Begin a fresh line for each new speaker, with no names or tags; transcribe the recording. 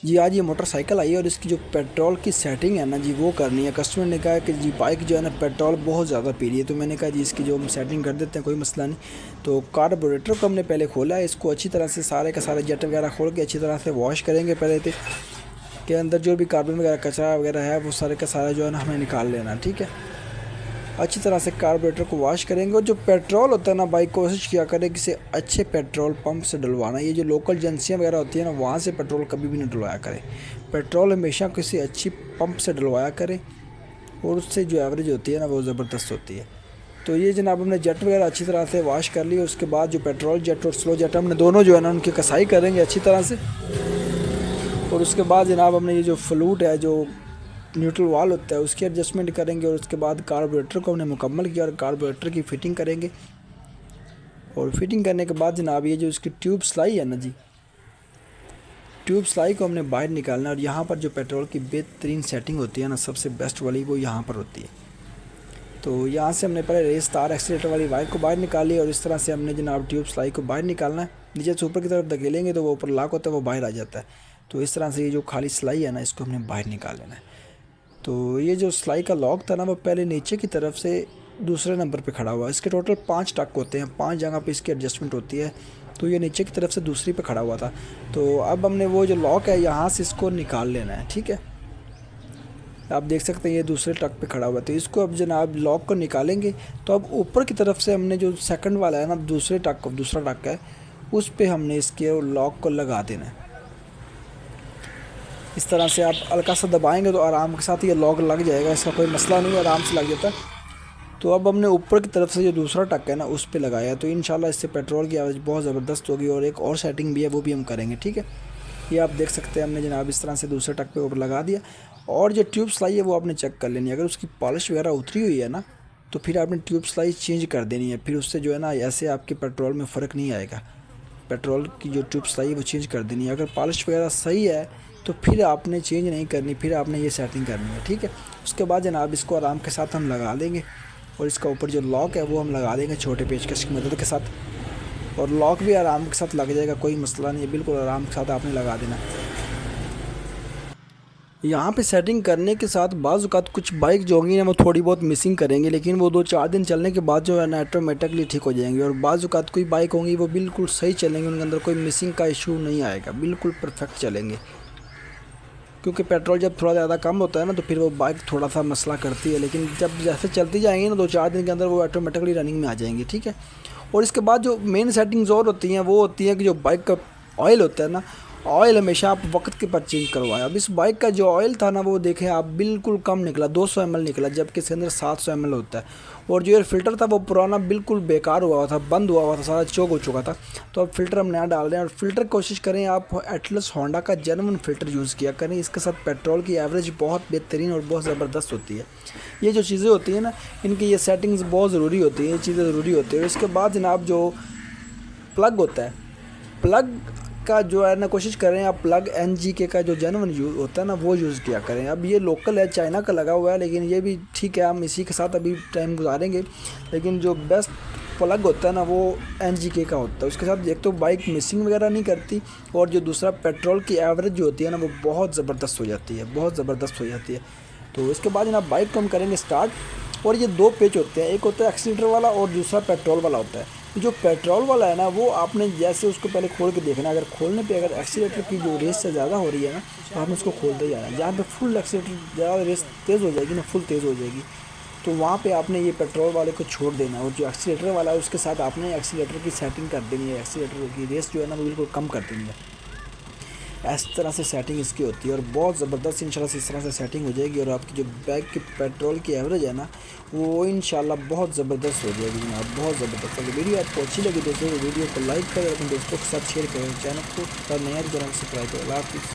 जी आज ये मोटरसाइकिल आई है और इसकी जो पेट्रोल की सेटिंग है ना जी वो करनी है। कस्टमर ने कहा कि जी बाइक जो है ना पेट्रोल बहुत ज़्यादा पी रही है, तो मैंने कहा जी इसकी जो हम सेटिंग कर देते हैं, कोई मसला नहीं। तो कार्बोरेटर को हमने पहले खोला है, इसको अच्छी तरह से सारे का सारा जेट वगैरह खोल के अच्छी तरह से वॉश करेंगे पहले तो, के अंदर जो भी कार्बन वगैरह कचरा वगैरह है वो सारे का सारा जो है ना हमें निकाल लेना, ठीक है। अच्छी तरह से कार्बोरेटर को वॉश करेंगे। और जो पेट्रोल होता है ना बाइक, कोशिश किया करें किसी अच्छे पेट्रोल पंप से डलवाना। ये जो लोकल एजेंसियाँ वगैरह होती है ना, वहाँ से पेट्रोल कभी भी नहीं डलवाया करें। पेट्रोल हमेशा किसी अच्छी पंप से डलवाया करें, और उससे जो एवरेज होती है ना वो ज़बरदस्त होती है। तो ये जनाब हमने जेट वगैरह अच्छी तरह से वॉश कर ली। उसके बाद जो पेट्रोल जेट और स्लो जेट हमने दोनों जो है ना उनकी कसाई करेंगे अच्छी तरह से। और उसके बाद जनाब हमने ये जो फ्लूट है, जो न्यूट्रल वाल होता है, उसकी एडजस्टमेंट करेंगे। और उसके बाद कार्बोरेटर को हमने मुकम्मल किया और कार्बोरेटर की फ़िटिंग करेंगे। और फिटिंग करने के बाद जनाब ये जो इसकी ट्यूब सिलाई है ना जी, ट्यूब सिलाई को हमने बाहर निकालना। और यहाँ पर जो पेट्रोल की बेहतरीन सेटिंग होती है ना, सबसे बेस्ट वाली, वो यहाँ पर होती है। तो यहाँ से हमने पहले रेस तार एक्सीलेटर वाली वायर को बाहर निकाली, और इस तरह से हमने जनाब ट्यूब सिलाई को बाहर निकालना है। नीचे से ऊपर की तरफ धकेलेंगे तो वो ऊपर लॉक होता है, वो बाहर आ जाता है। तो इस तरह से ये जो खाली सिलाई है ना, इसको हमने बाहर निकाल लेना है। तो ये जो सिलाई का लॉक था ना, वो पहले नीचे की तरफ से दूसरे नंबर पे खड़ा हुआ है। इसके टोटल 5 टक होते हैं, 5 जगह पे इसकी एडजस्टमेंट होती है। तो ये नीचे की तरफ से दूसरी पे खड़ा हुआ था। तो अब हमने वो जो लॉक है यहाँ से इसको निकाल लेना है, ठीक है। आप देख सकते हैं ये दूसरे टक पे खड़ा हुआ है। तो इसको अब जनाब लॉक को निकालेंगे। तो अब ऊपर की तरफ से हमने जो सेकंड वाला है ना, दूसरा टक है, उस पर हमने इसके लॉक को लगा देना है। इस तरह से आप हल्का सा दबाएंगे तो आराम के साथ ये लॉक लग जाएगा, इसका कोई मसला नहीं है, आराम से लग जाता है। तो अब हमने ऊपर की तरफ से जो दूसरा टक है ना उस पे लगाया, तो इंशाल्लाह इससे पेट्रोल की आवाज़ बहुत ज़बरदस्त होगी। और एक और सेटिंग भी है, वो भी हम करेंगे, ठीक है। ये आप देख सकते हैं हमने जनाब इस तरह से दूसरे टक पे ऊपर लगा दिया। और जो ट्यूब सिलाई है वो आपने चेक कर लेनी है। अगर उसकी पॉलिश वगैरह उतरी हुई है ना, तो फिर आपने ट्यूब सिलाई चेंज कर देनी है। फिर उससे जो है ना ऐसे आपके पेट्रोल में फ़र्क नहीं आएगा। पेट्रोल की जो ट्यूब सिलाई है वो चेंज कर देनी है। अगर पॉलिश वगैरह सही है तो फिर आपने चेंज नहीं करनी, फिर आपने ये सेटिंग करनी है, ठीक है। उसके बाद जनाब इसको आराम के साथ हम लगा देंगे। और इसका ऊपर जो लॉक है वो हम लगा देंगे छोटे पेचकस की मदद के साथ। और लॉक भी आराम के साथ लग जाएगा, कोई मसला नहीं है, बिल्कुल आराम के साथ आपने लगा देना। यहाँ पे सेटिंग करने के साथ बाज़ औक़ात कुछ बाइक जो होंगी ना वो थोड़ी बहुत मिसिंग करेंगे, लेकिन वो 2-4 दिन चलने के बाद जो है ना ऑटोमेटिकली ठीक हो जाएंगी। और बाज़ औक़ात कोई बाइक होंगी वो बिल्कुल सही चलेंगी, उनके अंदर कोई मिसिंग का इशू नहीं आएगा, बिल्कुल परफेक्ट चलेंगे। क्योंकि पेट्रोल जब थोड़ा ज़्यादा कम होता है ना, तो फिर वो बाइक थोड़ा सा मसला करती है, लेकिन जब जैसे चलती जाएंगी ना 2-4 दिन के अंदर वो ऑटोमेटिकली रनिंग में आ जाएंगी, ठीक है। और इसके बाद जो मेन सेटिंग्स और होती हैं वो होती है कि जो बाइक का ऑयल होता है ना, ऑयल हमेशा आप वक्त के पर चेंज करवाएं। अब इस बाइक का जो ऑयल था ना वो देखें आप बिल्कुल कम निकला, 200 ml निकला, जबकि इसके अंदर 700 ml होता है। और जो एयर फ़िल्टर था वो पुराना बिल्कुल बेकार हुआ था, बंद हुआ था, सारा चोक हो चुका था। तो अब फ़िल्टर हम नया डाल रहे हैं। और फ़िल्टर कोशिश करें आप एटलस होंडा का जेन्युइन फ़िल्टर यूज़ किया करें। इसके साथ पेट्रोल की एवरेज बहुत बेहतरीन और बहुत ज़बरदस्त होती है। ये जो चीज़ें होती हैं ना, इनकी ये सेटिंग्स बहुत ज़रूरी होती हैं, ये चीज़ें ज़रूरी होती है। इसके बाद जनाब जो प्लग होता है, प्लग का जो है ना कोशिश करें आप प्लग NGK का जो जेन्युइन यूज़ होता है ना वो यूज़ किया करें। अब ये लोकल है, चाइना का लगा हुआ है, लेकिन ये भी ठीक है, हम इसी के साथ अभी टाइम गुजारेंगे। लेकिन जो बेस्ट प्लग होता है ना वो NGK का होता है। उसके साथ एक तो बाइक मिसिंग वगैरह नहीं करती, और जो दूसरा पेट्रोल की एवरेज जो होती है ना वो बहुत ज़बरदस्त हो जाती है, बहुत ज़बरदस्त हो जाती है। तो इसके बाद जनाब बाइक को हम करेंगे स्टार्ट। और ये 2 पेच होते हैं, एक होता है एक्सीलेटर वाला और दूसरा पेट्रोल वाला होता है। जो पेट्रोल वाला है ना वो आपने जैसे उसको पहले खोल के देखना, अगर खोलने पे अगर एक्सीलेटर की जो रेस से ज़्यादा हो रही है ना, तो आपने उसको खोलते जाना है। जहाँ पे फुल एक्सीलेटर ज़्यादा रेस तेज़ हो जाएगी ना, फुल तेज़ हो जाएगी, तो वहाँ पे आपने ये पेट्रोल वाले को छोड़ देना। और जो एक्सीलेटर वाला है उसके साथ आपने एक्सीलेटर की सेटिंग कर देनी है, एक्सीलेटर की रेस जो है ना वो बिल्कुल कम कर देनी है। इस तरह से सेटिंग इसकी होती है और बहुत ज़बरदस्त इंशाल्लाह से इस तरह से सेटिंग हो जाएगी। और आपकी जो बाइक की पेट्रोल की एवरेज है ना वो इंशाल्लाह बहुत ज़बरदस्त हो जाएगी जनाब, बहुत ज़बरदस्त। अगर वीडियो आपको अच्छी लगी दोस्तों तो वीडियो को लाइक करें, अपने दोस्तों के साथ शेयर करें, चैनल को नया चैनल सब्सक्राइब करें। अल्लाह हाफ़िज़।